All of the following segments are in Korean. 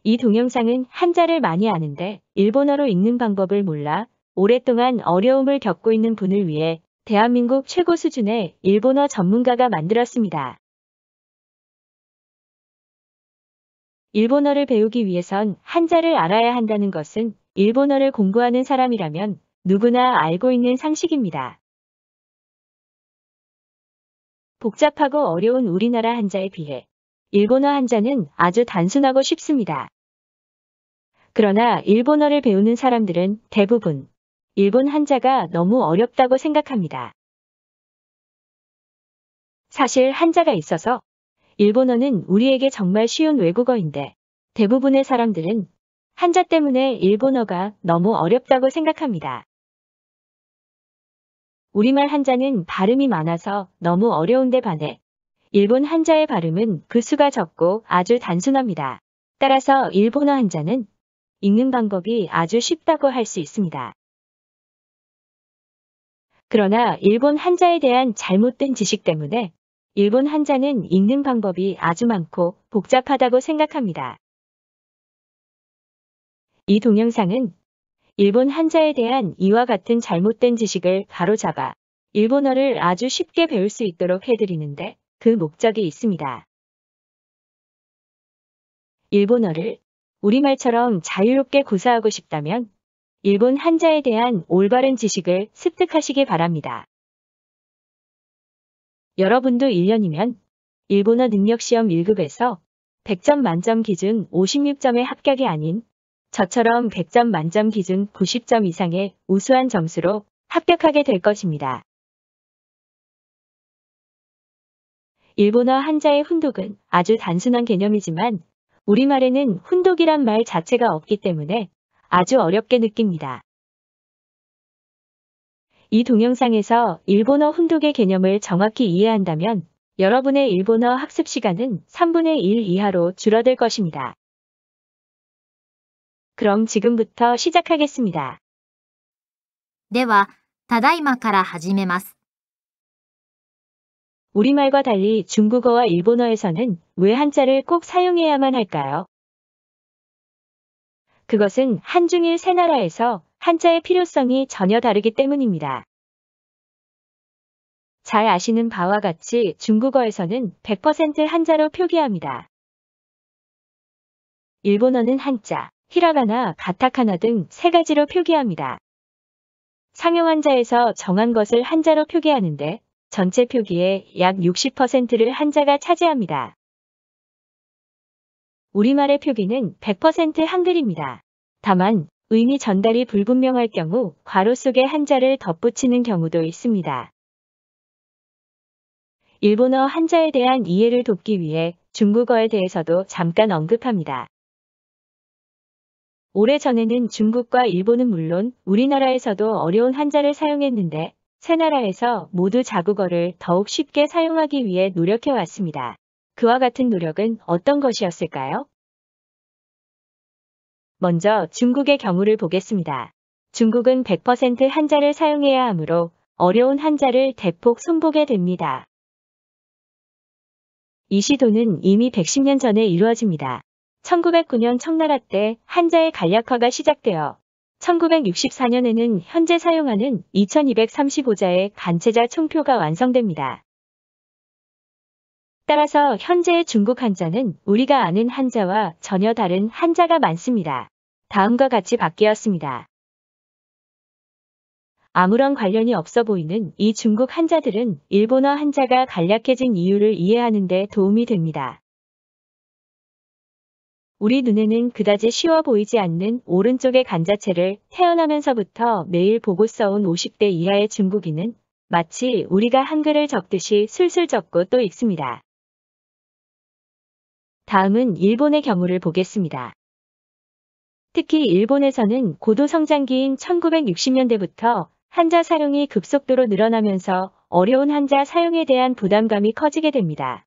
이 동영상은 한자를 많이 아는데 일본어로 읽는 방법을 몰라 오랫동안 어려움을 겪고 있는 분을 위해 대한민국 최고 수준의 일본어 전문가가 만들었습니다. 일본어를 배우기 위해선 한자를 알아야 한다는 것은 일본어를 공부하는 사람이라면 누구나 알고 있는 상식입니다. 복잡하고 어려운 우리나라 한자에 비해 일본어 한자는 아주 단순하고 쉽습니다. 그러나 일본어를 배우는 사람들은 대부분 일본 한자가 너무 어렵다고 생각합니다. 사실 한자가 있어서 일본어는 우리에게 정말 쉬운 외국어인데 대부분의 사람들은 한자 때문에 일본어가 너무 어렵다고 생각합니다. 우리말 한자는 발음이 많아서 너무 어려운데 반해 일본 한자의 발음은 그 수가 적고 아주 단순합니다. 따라서 일본어 한자는 읽는 방법이 아주 쉽다고 할 수 있습니다. 그러나 일본 한자에 대한 잘못된 지식 때문에 일본 한자는 읽는 방법이 아주 많고 복잡하다고 생각합니다. 이 동영상은 일본 한자에 대한 이와 같은 잘못된 지식을 바로잡아 일본어를 아주 쉽게 배울 수 있도록 해드리는데 그 목적이 있습니다. 일본어를 우리말처럼 자유롭게 구사하고 싶다면 일본 한자에 대한 올바른 지식을 습득하시기 바랍니다. 여러분도 1년이면 일본어 능력시험 1급에서 100점 만점 기준 56점의 합격이 아닌 저처럼 100점 만점 기준 90점 이상의 우수한 점수로 합격하게 될 것입니다. 일본어 한자의 훈독은 아주 단순한 개념이지만 우리말에는 훈독이란 말 자체가 없기 때문에 아주 어렵게 느낍니다. 이 동영상에서 일본어 훈독의 개념을 정확히 이해한다면 여러분의 일본어 학습 시간은 3분의 1 이하로 줄어들 것입니다. 그럼 지금부터 시작하겠습니다. では、ただいまから始めます。 우리말과 달리 중국어와 일본어에서는 왜 한자를 꼭 사용해야만 할까요? 그것은 한중일 세 나라에서 한자의 필요성이 전혀 다르기 때문입니다. 잘 아시는 바와 같이 중국어에서는 100% 한자로 표기합니다. 일본어는 한자, 히라가나, 가타카나 등 세 가지로 표기합니다. 상용 한자에서 정한 것을 한자로 표기하는데 전체 표기의 약 60%를 한자가 차지합니다. 우리말의 표기는 100% 한글입니다. 다만 의미 전달이 불분명할 경우 괄호 속에 한자를 덧붙이는 경우도 있습니다. 일본어 한자에 대한 이해를 돕기 위해 중국어에 대해서도 잠깐 언급합니다. 오래전에는 중국과 일본은 물론 우리나라에서도 어려운 한자를 사용했는데 세 나라에서 모두 자국어를 더욱 쉽게 사용하기 위해 노력해 왔습니다. 그와 같은 노력은 어떤 것이었을까요? 먼저 중국의 경우를 보겠습니다. 중국은 100% 한자를 사용해야 하므로 어려운 한자를 대폭 손보게 됩니다. 이 시도는 이미 110년 전에 이루어집니다. 1909년 청나라 때 한자의 간략화가 시작되어 1964년에는 현재 사용하는 2235자의 간체자 총표가 완성됩니다. 따라서 현재의 중국 한자는 우리가 아는 한자와 전혀 다른 한자가 많습니다. 다음과 같이 바뀌었습니다. 아무런 관련이 없어 보이는 이 중국 한자들은 일본어 한자가 간략해진 이유를 이해하는 데 도움이 됩니다. 우리 눈에는 그다지 쉬워 보이지 않는 오른쪽의 간자체를 태어나면서부터 매일 보고 써온 50대 이하의 중국인은 마치 우리가 한글을 적듯이 술술 적고 또 읽습니다. 다음은 일본의 경우를 보겠습니다. 특히 일본에서는 고도 성장기인 1960년대부터 한자 사용이 급속도로 늘어나면서 어려운 한자 사용에 대한 부담감이 커지게 됩니다.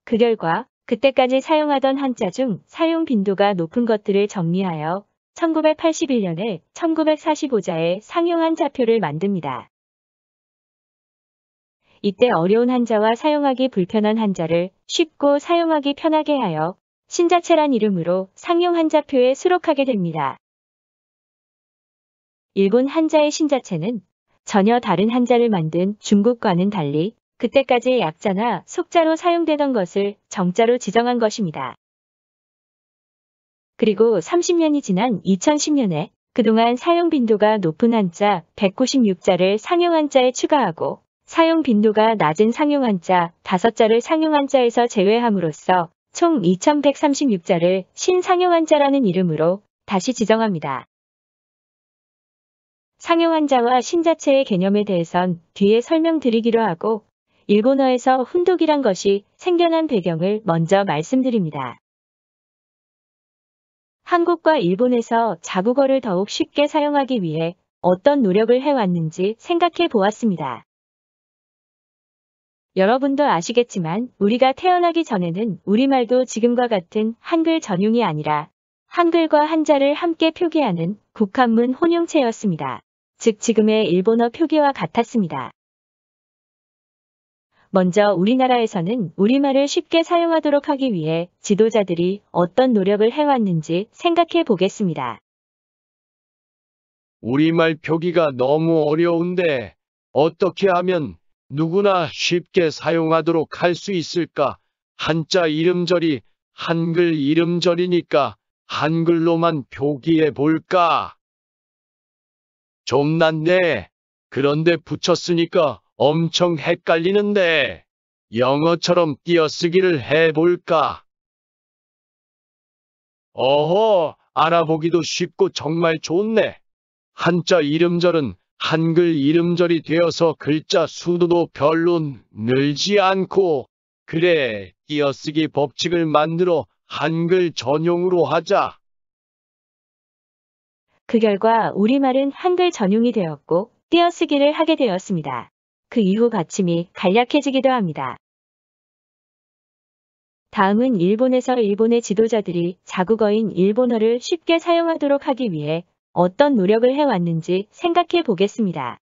그 결과 그때까지 사용하던 한자 중 사용 빈도가 높은 것들을 정리하여 1981년에 1945자의 상용 한자표를 만듭니다. 이때 어려운 한자와 사용하기 불편한 한자를 쉽고 사용하기 편하게 하여 신자체란 이름으로 상용 한자표에 수록하게 됩니다. 일본 한자의 신자체는 전혀 다른 한자를 만든 중국과는 달리 그때까지 약자나 속자로 사용되던 것을 정자로 지정한 것입니다. 그리고 30년이 지난 2010년에 그동안 사용 빈도가 높은 한자 196자를 상용 한자에 추가하고 사용 빈도가 낮은 상용 한자 5자를 상용 한자에서 제외함으로써 총 2136자를 신상용 한자라는 이름으로 다시 지정합니다. 상용 한자와 신자체의 개념에 대해선 뒤에 설명드리기로 하고 일본어에서 훈독이란 것이 생겨난 배경을 먼저 말씀드립니다. 한국과 일본에서 자국어를 더욱 쉽게 사용하기 위해 어떤 노력을 해왔는지 생각해 보았습니다. 여러분도 아시겠지만 우리가 태어나기 전에는 우리말도 지금과 같은 한글 전용이 아니라 한글과 한자를 함께 표기하는 국한문 혼용체였습니다. 즉 지금의 일본어 표기와 같았습니다. 먼저 우리나라에서는 우리말을 쉽게 사용하도록 하기 위해 지도자들이 어떤 노력을 해왔는지 생각해 보겠습니다. 우리말 표기가 너무 어려운데 어떻게 하면 누구나 쉽게 사용하도록 할 수 있을까? 한자 이름절이 한글 이름절이니까 한글로만 표기해 볼까? 좀 낫네. 그런데 붙였으니까 엄청 헷갈리는데 영어처럼 띄어쓰기를 해볼까? 어허, 알아보기도 쉽고 정말 좋네. 한자 이름절은 한글 이름절이 되어서 글자 수도 별로 늘지 않고 그래, 띄어쓰기 법칙을 만들어 한글 전용으로 하자. 그 결과 우리말은 한글 전용이 되었고 띄어쓰기를 하게 되었습니다. 그 이후 받침이 간략해지기도 합니다. 다음은 일본에서 일본의 지도자들이 자국어인 일본어를 쉽게 사용하도록 하기 위해 어떤 노력을 해왔는지 생각해 보겠습니다.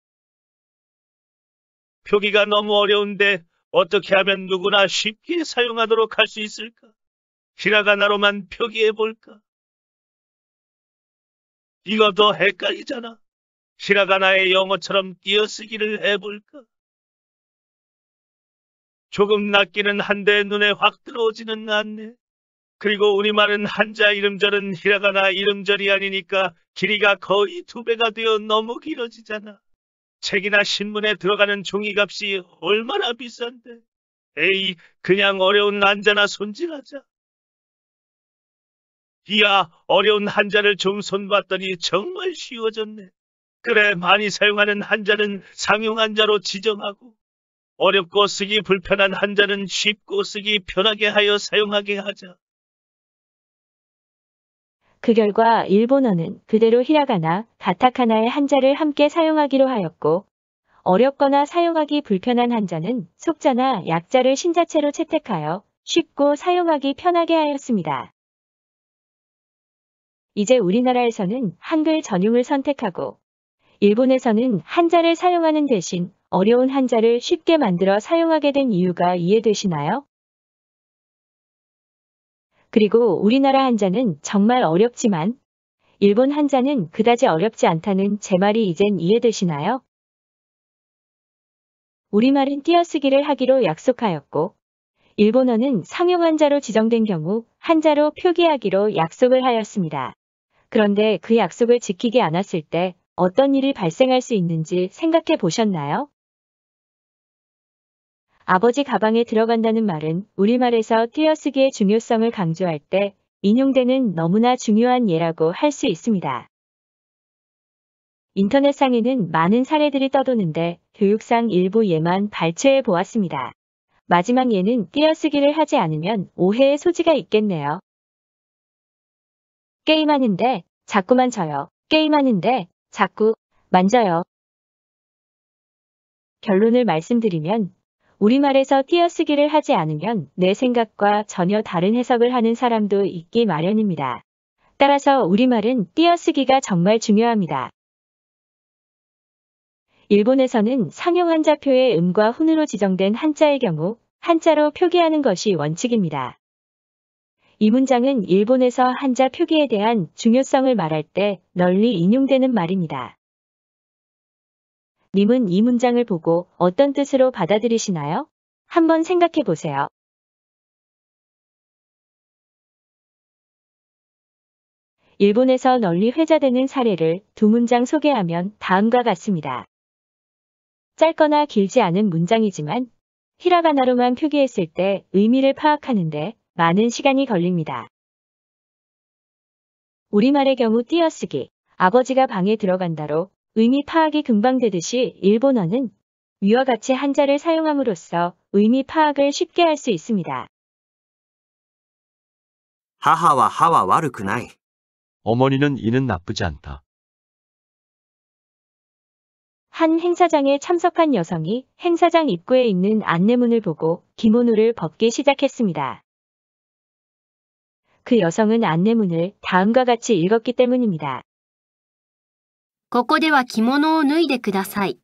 표기가 너무 어려운데 어떻게 하면 누구나 쉽게 사용하도록 할 수 있을까? 히라가나로만 표기해 볼까? 이거 더 헷갈리잖아. 히라가나의 영어처럼 띄어쓰기를 해볼까? 조금 낫기는 한데 눈에 확 들어오지는 않네. 그리고 우리말은 한자 이름절은 히라가나 이름절이 아니니까 길이가 거의 2배가 되어 너무 길어지잖아. 책이나 신문에 들어가는 종이값이 얼마나 비싼데. 에이, 그냥 어려운 한자나 손질하자. 이야, 어려운 한자를 좀 손봤더니 정말 쉬워졌네. 그래, 많이 사용하는 한자는 상용 한자로 지정하고 어렵고 쓰기 불편한 한자는 쉽고 쓰기 편하게 하여 사용하게 하자. 그 결과 일본어는 그대로 히라가나, 가타카나의 한자를 함께 사용하기로 하였고 어렵거나 사용하기 불편한 한자는 속자나 약자를 신자체로 채택하여 쉽고 사용하기 편하게 하였습니다. 이제 우리나라에서는 한글 전용을 선택하고 일본에서는 한자를 사용하는 대신 어려운 한자를 쉽게 만들어 사용하게 된 이유가 이해되시나요? 그리고 우리나라 한자는 정말 어렵지만 일본 한자는 그다지 어렵지 않다는 제 말이 이젠 이해되시나요? 우리말은 띄어쓰기를 하기로 약속하였고 일본어는 상용 한자로 지정된 경우 한자로 표기하기로 약속을 하였습니다. 그런데 그 약속을 지키지 않았을 때 어떤 일이 발생할 수 있는지 생각해 보셨나요? 아버지 가방에 들어간다는 말은 우리말에서 띄어쓰기의 중요성을 강조할 때 인용되는 너무나 중요한 예라고 할 수 있습니다. 인터넷상에는 많은 사례들이 떠도는데 교육상 일부 예만 발췌해 보았습니다. 마지막 예는 띄어쓰기를 하지 않으면 오해의 소지가 있겠네요. 게임하는데 자꾸만 져요. 게임하는데 자꾸 만져요. 결론을 말씀드리면 우리말에서 띄어쓰기를 하지 않으면 내 생각과 전혀 다른 해석을 하는 사람도 있기 마련입니다. 따라서 우리말은 띄어쓰기가 정말 중요합니다. 일본에서는 상용 한자표에 음과 훈으로 지정된 한자의 경우 한자로 표기하는 것이 원칙입니다. 이 문장은 일본에서 한자 표기에 대한 중요성을 말할 때 널리 인용되는 말입니다. 님은 이 문장을 보고 어떤 뜻으로 받아들이시나요? 한번 생각해 보세요. 일본에서 널리 회자되는 사례를 두 문장 소개하면 다음과 같습니다. 짧거나 길지 않은 문장이지만 히라가나로만 표기했을 때 의미를 파악하는데 많은 시간이 걸립니다. 우리말의 경우 띄어쓰기, 아버지가 방에 들어간다로 의미 파악이 금방 되듯이 일본어는 위와 같이 한자를 사용함으로써 의미 파악을 쉽게 할 수 있습니다. 母は歯は悪くない。 어머니는 이는 나쁘지 않다. 한 행사장에 참석한 여성이 행사장 입구에 있는 안내문을 보고 기모노를 벗기 시작했습니다. 그 여성은 안내문을 다음과 같이 읽었기 때문입니다. ここでは着物を脱いでください。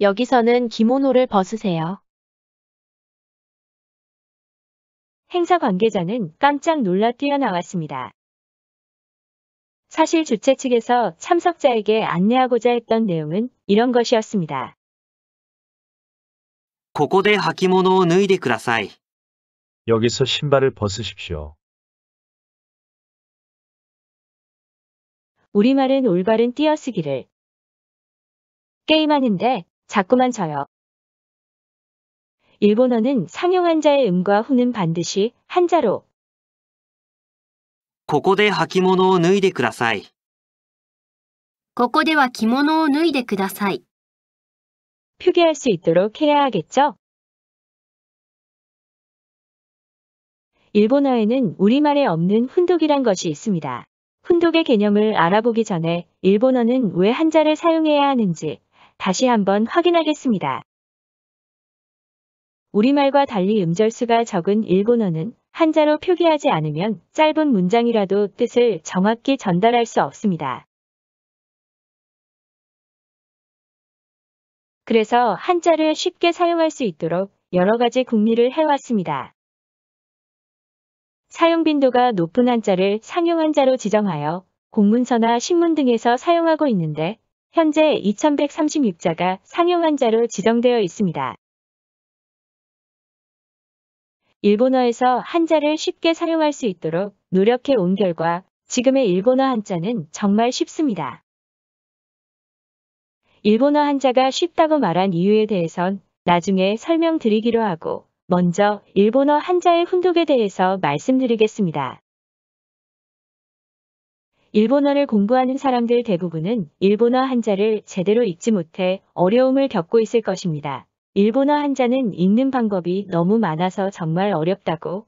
여기서는 기모노를 벗으세요. 행사 관계자는 깜짝 놀라 뛰어나왔습니다. 사실 주최 측에서 참석자에게 안내하고자 했던 내용은 이런 것이었습니다. ここで履物を脱いでください。 여기서 신발을 벗으십시오. 우리말은 올바른 띄어쓰기를 게임하는데 자꾸만 져요. 일본어는 상용 한자의 음과 후는 반드시 한자로 ここで履物を脱いでください。ここでは着物を脱いでください。 표기할 수 있도록 해야 하겠죠? 일본어에는 우리말에 없는 훈독이란 것이 있습니다. 훈독의 개념을 알아보기 전에 일본어는 왜 한자를 사용해야 하는지 다시 한번 확인하겠습니다. 우리말과 달리 음절수가 적은 일본어는 한자로 표기하지 않으면 짧은 문장이라도 뜻을 정확히 전달할 수 없습니다. 그래서 한자를 쉽게 사용할 수 있도록 여러 가지 궁리를 해왔습니다. 사용 빈도가 높은 한자를 상용 한자로 지정하여 공문서나 신문 등에서 사용하고 있는데 현재 2136자가 상용 한자로 지정되어 있습니다. 일본어에서 한자를 쉽게 사용할 수 있도록 노력해 온 결과 지금의 일본어 한자는 정말 쉽습니다. 일본어 한자가 쉽다고 말한 이유에 대해선 나중에 설명드리기로 하고 먼저 일본어 한자의 훈독에 대해서 말씀드리겠습니다. 일본어를 공부하는 사람들 대부분은 일본어 한자를 제대로 읽지 못해 어려움을 겪고 있을 것입니다. 일본어 한자는 읽는 방법이 너무 많아서 정말 어렵다고.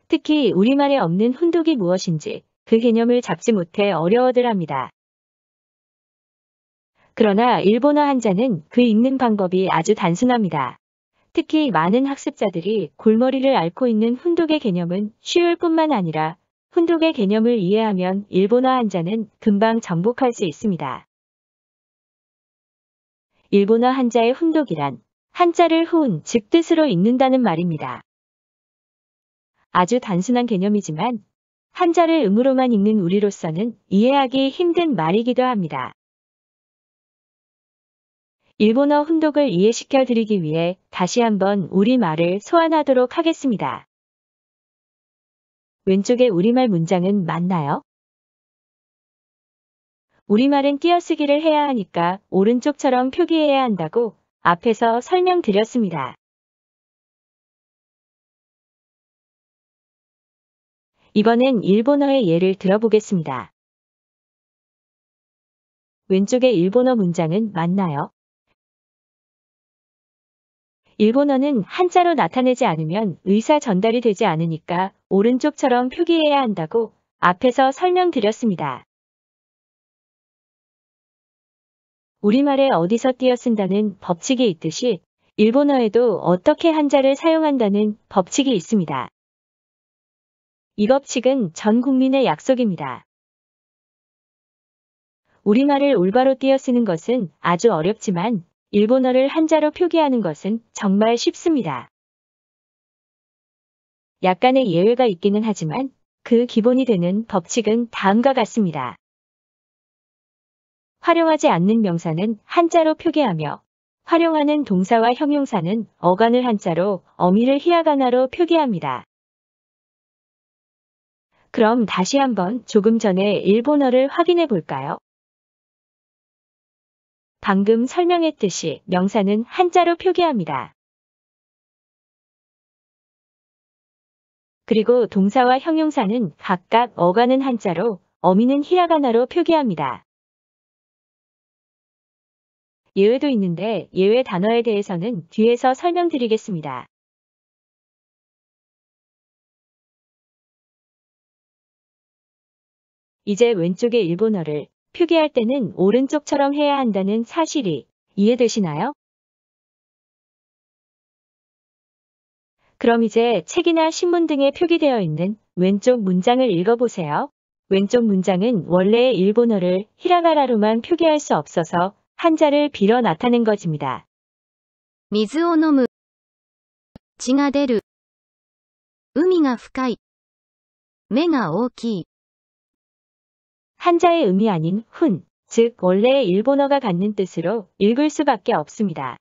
특히 우리말에 없는 훈독이 무엇인지 그 개념을 잡지 못해 어려워들 합니다. 그러나 일본어 한자는 그 읽는 방법이 아주 단순합니다. 특히 많은 학습자들이 골머리를 앓고 있는 훈독의 개념은 쉬울 뿐만 아니라 훈독의 개념을 이해하면 일본어 한자는 금방 정복할 수 있습니다. 일본어 한자의 훈독이란 한자를 후운 즉 뜻으로 읽는다는 말입니다. 아주 단순한 개념이지만 한자를 음으로만 읽는 우리로서는 이해하기 힘든 말이기도 합니다. 일본어 훈독을 이해시켜 드리기 위해 다시 한번 우리말을 소환하도록 하겠습니다. 왼쪽의 우리말 문장은 맞나요? 우리말은 띄어쓰기를 해야 하니까 오른쪽처럼 표기해야 한다고 앞에서 설명드렸습니다. 이번엔 일본어의 예를 들어보겠습니다. 왼쪽의 일본어 문장은 맞나요? 일본어는 한자로 나타내지 않으면 의사 전달이 되지 않으니까 오른쪽처럼 표기해야 한다고 앞에서 설명드렸습니다. 우리말에 어디서 띄어쓴다는 법칙이 있듯이 일본어에도 어떻게 한자를 사용한다는 법칙이 있습니다. 이 법칙은 전 국민의 약속입니다. 우리말을 올바로 띄어쓰는 것은 아주 어렵지만 일본어를 한자로 표기하는 것은 정말 쉽습니다. 약간의 예외가 있기는 하지만 그 기본이 되는 법칙은 다음과 같습니다. 활용하지 않는 명사는 한자로 표기하며 활용하는 동사와 형용사는 어간을 한자로 어미를 히라가나로 표기합니다. 그럼 다시 한번 조금 전에 일본어를 확인해 볼까요? 방금 설명했듯이 명사는 한자로 표기합니다. 그리고 동사와 형용사는 각각 어간은 한자로 어미는 히라가나로 표기합니다. 예외도 있는데 예외 단어에 대해서는 뒤에서 설명드리겠습니다. 이제 왼쪽의 일본어를 표기할 때는 오른쪽처럼 해야 한다는 사실이 이해되시나요? 그럼 이제 책이나 신문 등에 표기되어 있는 왼쪽 문장을 읽어보세요. 왼쪽 문장은 원래의 일본어를 히라가나로만 표기할 수 없어서 한자를 빌어 나타낸 것입니다. 水を飲む。血が出る。海が深い。目が大きい。 한자의 음이 아닌 훈, 즉 원래의 일본어가 갖는 뜻으로 읽을 수밖에 없습니다.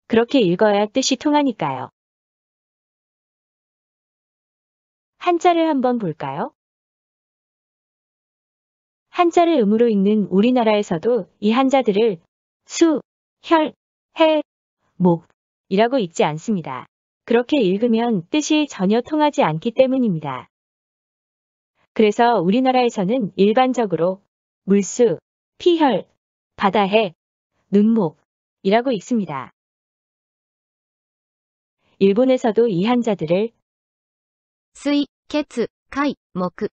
그렇게 읽어야 뜻이 통하니까요. 한자를 한번 볼까요? 한자를 음으로 읽는 우리나라에서도 이 한자들을 수, 혈, 해, 목이라고 읽지 않습니다. 그렇게 읽으면 뜻이 전혀 통하지 않기 때문입니다. 그래서 우리나라에서는 일반적으로 물수, 피혈, 바다해, 눈목이라고 읽습니다. 일본에서도 이 한자들을 水、血、海、木。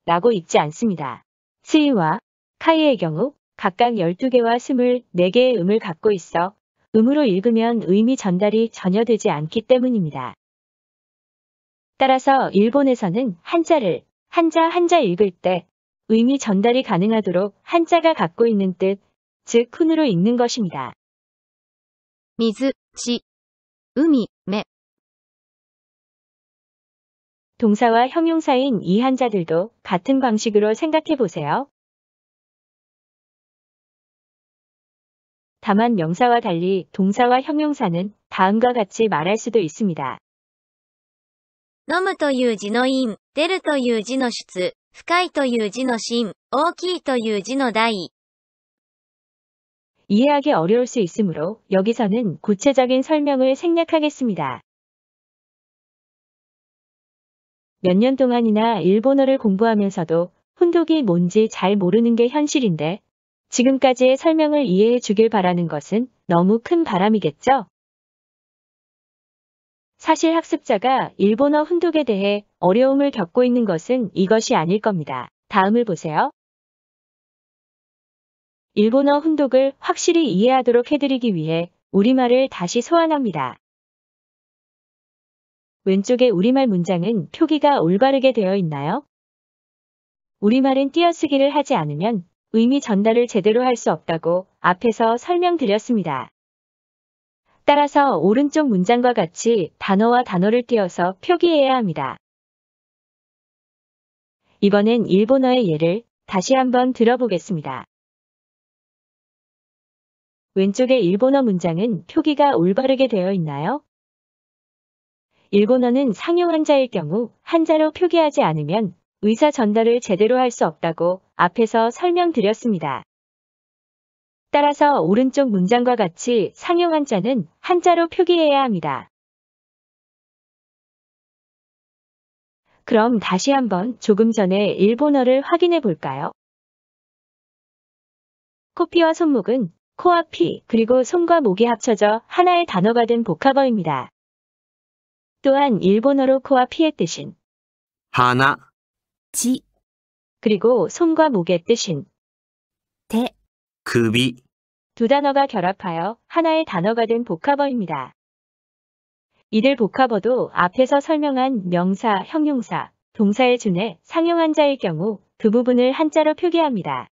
라고 읽지 않습니다. 스이와 카이의 경우 각각 12개와 24개의 음을 갖고 있어 음으로 읽으면 의미 전달이 전혀 되지 않기 때문입니다. 따라서 일본에서는 한자를 한자 읽을 때 의미 전달이 가능하도록 한자가 갖고 있는 뜻, 즉 훈으로 읽는 것입니다. 水、血、海、目。 동사와 형용사인 이 한자들도 같은 방식으로 생각해 보세요. 다만 명사와 달리 동사와 형용사는 다음과 같이 말할 수도 있습니다. 飲むという字の陰、出るという字の出、深いという字の心、大きいという字の大。 이해하기 어려울 수 있으므로 여기서는 구체적인 설명을 생략하겠습니다. 몇 년 동안이나 일본어를 공부하면서도 훈독이 뭔지 잘 모르는 게 현실인데 지금까지의 설명을 이해해 주길 바라는 것은 너무 큰 바람이겠죠? 사실 학습자가 일본어 훈독에 대해 어려움을 겪고 있는 것은 이것이 아닐 겁니다. 다음을 보세요. 일본어 훈독을 확실히 이해하도록 해드리기 위해 우리말을 다시 소환합니다. 왼쪽의 우리말 문장은 표기가 올바르게 되어 있나요? 우리말은 띄어쓰기를 하지 않으면 의미 전달을 제대로 할 수 없다고 앞에서 설명드렸습니다. 따라서 오른쪽 문장과 같이 단어와 단어를 띄어서 표기해야 합니다. 이번엔 일본어의 예를 다시 한번 들어보겠습니다. 왼쪽의 일본어 문장은 표기가 올바르게 되어 있나요? 일본어는 상용 한자일 경우 한자로 표기하지 않으면 의사 전달을 제대로 할 수 없다고 앞에서 설명드렸습니다. 따라서 오른쪽 문장과 같이 상용 한자는 한자로 표기해야 합니다. 그럼 다시 한번 조금 전에 일본어를 확인해 볼까요? 코피와 손목은 코와 피 그리고 손과 목이 합쳐져 하나의 단어가 된 복합어입니다. 또한 일본어로 코와 피의 뜻인 花、血、 그리고 손과 목의 뜻인 手。 首、 두 단어가 결합하여 하나의 단어가 된 복합어입니다. 이들 복합어도 앞에서 설명한 명사, 형용사, 동사에 준해 상용 한자일 경우 그 부분을 한자로 표기합니다.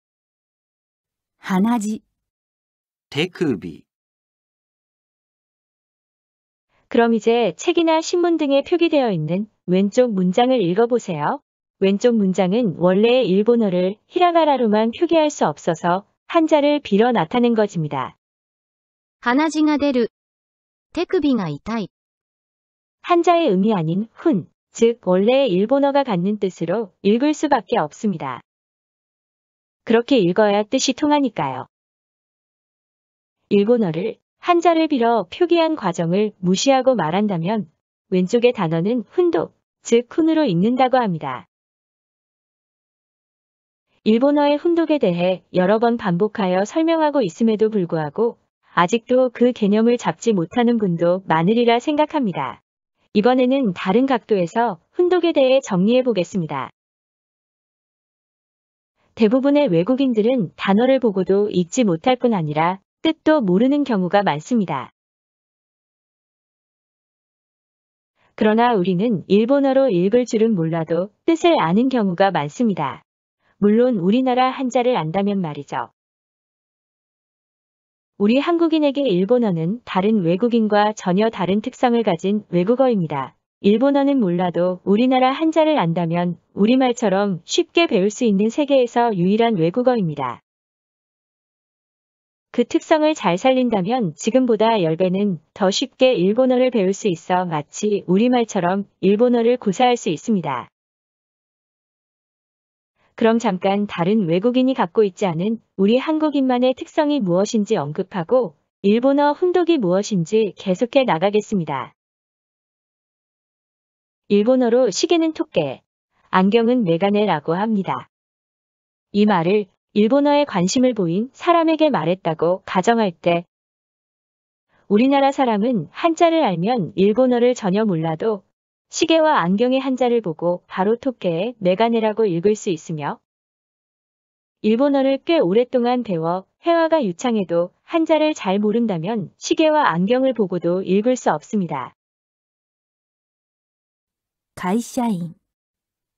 鼻血。 手首、 그럼 이제 책이나 신문 등에 표기되어 있는 왼쪽 문장을 읽어보세요. 왼쪽 문장은 원래의 일본어를 히라가나로만 표기할 수 없어서 한자를 빌어 나타낸 것입니다. 鼻血が出る。手首が痛い。 한자의 음이 아닌 훈, 즉 원래의 일본어가 갖는 뜻으로 읽을 수밖에 없습니다. 그렇게 읽어야 뜻이 통하니까요. 일본어를 한자를 빌어 표기한 과정을 무시하고 말한다면 왼쪽의 단어는 훈독, 즉 훈으로 읽는다고 합니다. 일본어의 훈독에 대해 여러 번 반복하여 설명하고 있음에도 불구하고 아직도 그 개념을 잡지 못하는 분도 많으리라 생각합니다. 이번에는 다른 각도에서 훈독에 대해 정리해 보겠습니다. 대부분의 외국인들은 단어를 보고도 읽지 못할 뿐 아니라 뜻도 모르는 경우가 많습니다. 그러나 우리는 일본어로 읽을 줄은 몰라도 뜻을 아는 경우가 많습니다. 물론 우리나라 한자를 안다면 말이죠. 우리 한국인에게 일본어는 다른 외국인과 전혀 다른 특성을 가진 외국어입니다. 일본어는 몰라도 우리나라 한자를 안다면 우리말처럼 쉽게 배울 수 있는 세계에서 유일한 외국어입니다. 그 특성을 잘 살린다면 지금보다 10배는 더 쉽게 일본어를 배울 수 있어 마치 우리말처럼 일본어를 구사할 수 있습니다. 그럼 잠깐 다른 외국인이 갖고 있지 않은 우리 한국인만의 특성이 무엇인지 언급하고 일본어 훈독이 무엇인지 계속해 나가겠습니다. 일본어로 시계는 토끼, 안경은 메가네라고 합니다. 이 말을 일본어에 관심을 보인 사람에게 말했다고 가정할 때 우리나라 사람은 한자를 알면 일본어를 전혀 몰라도 시계와 안경의 한자를 보고 바로 토끼의 메가네라고 읽을 수 있으며 일본어를 꽤 오랫동안 배워 회화가 유창해도 한자를 잘 모른다면 시계와 안경을 보고도 읽을 수 없습니다. 会社員、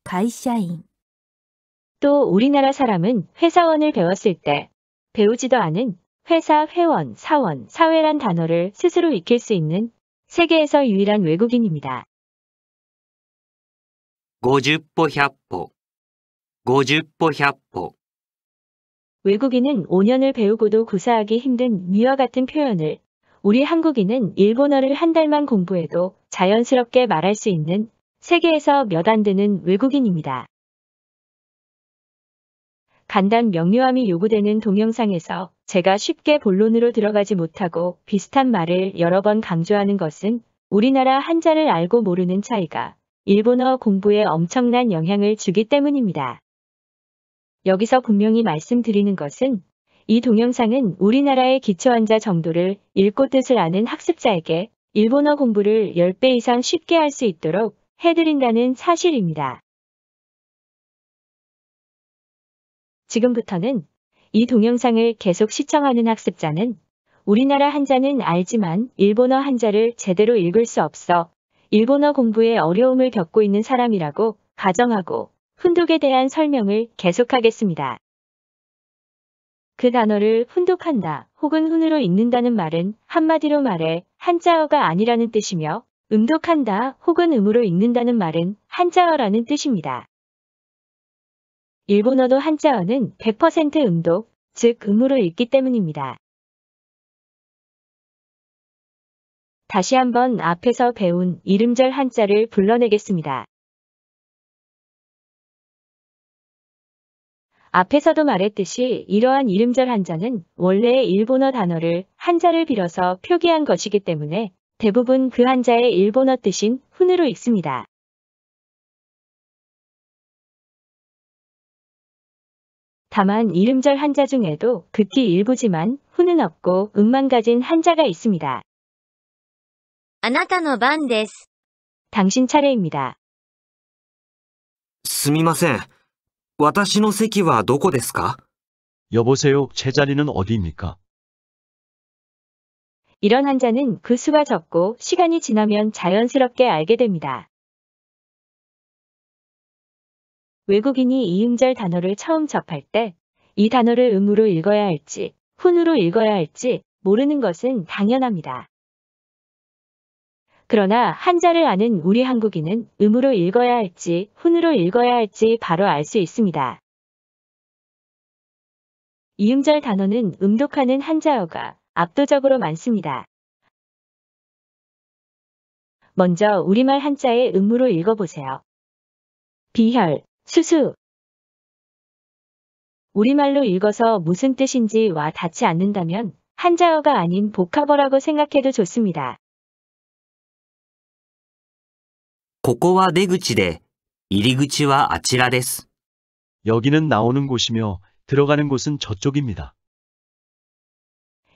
会社員、 또 우리나라 사람은 회사원을 배웠을 때 배우지도 않은 회사, 회원, 사원, 사회란 단어를 스스로 익힐 수 있는 세계에서 유일한 외국인입니다. 50歩100歩。50歩100歩。 외국인은 5년을 배우고도 구사하기 힘든 위와 같은 표현을 우리 한국인은 일본어를 한 달만 공부해도 자연스럽게 말할 수 있는 세계에서 몇 안 되는 외국인입니다. 간단 명료함이 요구되는 동영상에서 제가 쉽게 본론으로 들어가지 못하고 비슷한 말을 여러 번 강조하는 것은 우리나라 한자를 알고 모르는 차이가 일본어 공부에 엄청난 영향을 주기 때문입니다. 여기서 분명히 말씀드리는 것은 이 동영상은 우리나라의 기초한자 정도를 읽고 뜻을 아는 학습자에게 일본어 공부를 10배 이상 쉽게 할 수 있도록 해드린다는 사실입니다. 지금부터는 이 동영상을 계속 시청하는 학습자는 우리나라 한자는 알지만 일본어 한자를 제대로 읽을 수 없어 일본어 공부에 어려움을 겪고 있는 사람이라고 가정하고 훈독에 대한 설명을 계속하겠습니다. 그 단어를 훈독한다 혹은 훈으로 읽는다는 말은 한마디로 말해 한자어가 아니라는 뜻이며 음독한다 혹은 음으로 읽는다는 말은 한자어라는 뜻입니다. 일본어도 한자어는 100% 음독, 즉 음으로 읽기 때문입니다. 다시 한번 앞에서 배운 이름절 한자를 불러내겠습니다. 앞에서도 말했듯이 이러한 이름절 한자는 원래의 일본어 단어를 한자를 빌어서 표기한 것이기 때문에 대부분 그 한자의 일본어 뜻인 훈으로 읽습니다. 다만 이름절 한자 중에도 극히 일부지만 훈은 없고 음만 가진 한자가 있습니다. あなたの番です。 당신 차례입니다. すみません。私の席はどこですか？ 여보세요, 제 자리는 어디입니까? 이런 한자는 그 수가 적고 시간이 지나면 자연스럽게 알게 됩니다. 외국인이 이 음절 단어를 처음 접할 때 이 단어를 음으로 읽어야 할지 훈으로 읽어야 할지 모르는 것은 당연합니다. 그러나 한자를 아는 우리 한국인은 음으로 읽어야 할지 훈으로 읽어야 할지 바로 알 수 있습니다. 이음절 단어는 음독하는 한자어가 압도적으로 많습니다. 먼저 우리말 한자의 음으로 읽어보세요. 비혈, 수수. 우리말로 읽어서 무슨 뜻인지 와 닿지 않는다면 한자어가 아닌 복합어라고 생각해도 좋습니다. ここは出口で、入り口はあちらです。 여기는 나오는 곳이며 들어가는 곳은 저쪽입니다.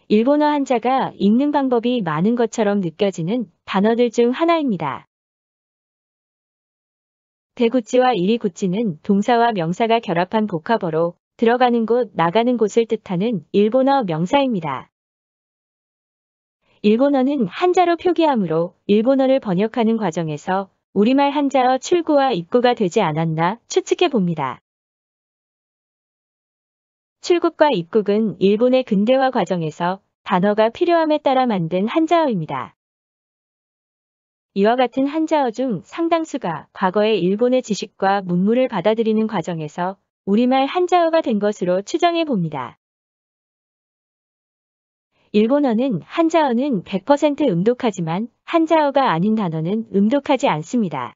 일본어 한자가 읽는 방법이 많은 것처럼 느껴지는 단어들 중 하나입니다. 대구찌와 이리구찌는 동사와 명사가 결합한 복합어로 들어가는 곳, 나가는 곳을 뜻하는 일본어 명사입니다. 일본어는 한자로 표기하므로 일본어를 번역하는 과정에서 우리말 한자어 출구와 입구가 되지 않았나 추측해 봅니다. 출국과 입국은 일본의 근대화 과정에서 단어가 필요함에 따라 만든 한자어입니다. 이와 같은 한자어 중 상당수가 과거의 일본의 지식과 문물을 받아들이는 과정에서 우리말 한자어가 된 것으로 추정해 봅니다. 일본어는 한자어는 100% 음독하지만 한자어가 아닌 단어는 음독하지 않습니다.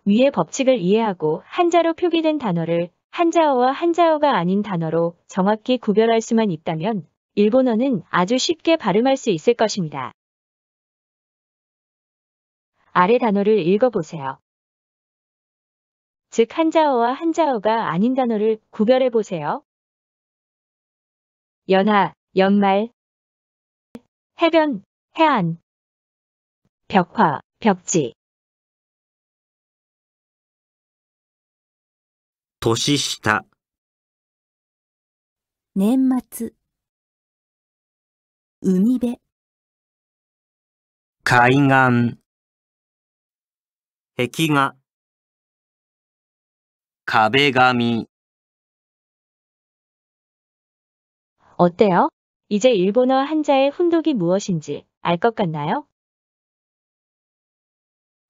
위의 법칙을 이해하고 한자로 표기된 단어를 한자어와 한자어가 아닌 단어로 정확히 구별할 수만 있다면 일본어는 아주 쉽게 발음할 수 있을 것입니다. 아래 단어를 읽어보세요. 즉 한자어와 한자어가 아닌 단어를 구별해 보세요. 연하, 연말, 해변, 해안, 벽화, 벽지. 年下、年末、海辺、海岸、壁画、壁紙、 어때요? 이제 일본어 한자의 훈독이 무엇인지 알 것 같나요?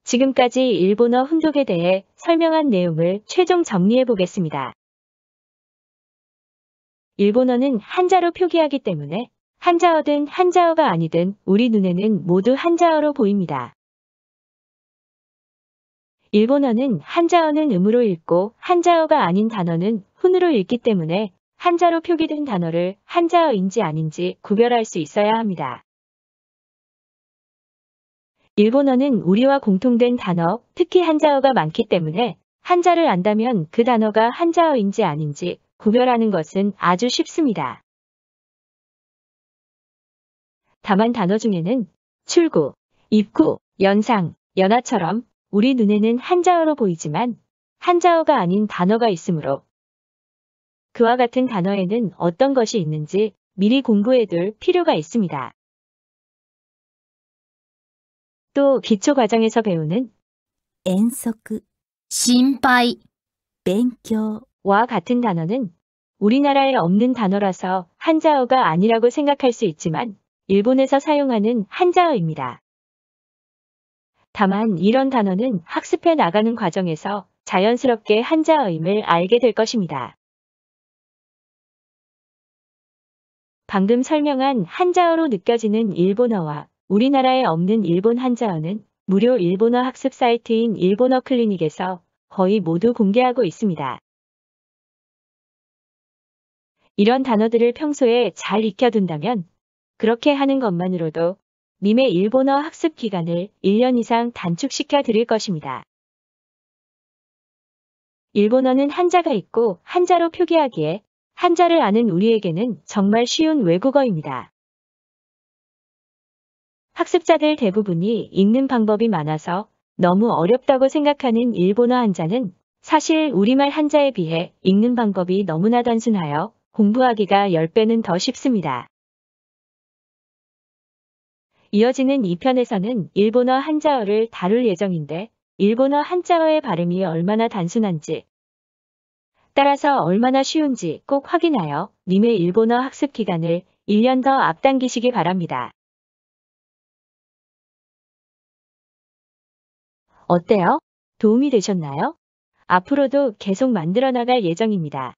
지금까지 일본어 훈독에 대해 설명한 내용을 최종 정리해 보겠습니다. 일본어는 한자로 표기하기 때문에 한자어든 한자어가 아니든 우리 눈에는 모두 한자어로 보입니다. 일본어는 한자어는 음으로 읽고 한자어가 아닌 단어는 훈으로 읽기 때문에 한자로 표기된 단어를 한자어인지 아닌지 구별할 수 있어야 합니다. 일본어는 우리와 공통된 단어, 특히 한자어가 많기 때문에 한자를 안다면 그 단어가 한자어인지 아닌지 구별하는 것은 아주 쉽습니다. 다만 단어 중에는 출구, 입구, 연상, 연하처럼 우리 눈에는 한자어로 보이지만 한자어가 아닌 단어가 있으므로 그와 같은 단어에는 어떤 것이 있는지 미리 공부해둘 필요가 있습니다. 또 기초 과정에서 배우는 遠足、心配、勉強、 와 같은 단어는 우리나라에 없는 단어라서 한자어가 아니라고 생각할 수 있지만 일본에서 사용하는 한자어입니다. 다만 이런 단어는 학습해 나가는 과정에서 자연스럽게 한자어임을 알게 될 것입니다. 방금 설명한 한자어로 느껴지는 일본어와 우리나라에 없는 일본 한자어는 무료 일본어 학습 사이트인 일본어 클리닉에서 거의 모두 공개하고 있습니다. 이런 단어들을 평소에 잘 익혀둔다면 그렇게 하는 것만으로도 님의 일본어 학습 기간을 1년 이상 단축시켜 드릴 것입니다. 일본어는 한자가 있고 한자로 표기하기에 한자를 아는 우리에게는 정말 쉬운 외국어입니다. 학습자들 대부분이 읽는 방법이 많아서 너무 어렵다고 생각하는 일본어 한자는 사실 우리말 한자에 비해 읽는 방법이 너무나 단순하여 공부하기가 10배는 더 쉽습니다. 이어지는 2편에서는 일본어 한자어를 다룰 예정인데 일본어 한자어의 발음이 얼마나 단순한지 따라서 얼마나 쉬운지 꼭 확인하여 님의 일본어 학습 기간을 1년 더 앞당기시기 바랍니다. 어때요? 도움이 되셨나요? 앞으로도 계속 만들어 나갈 예정입니다.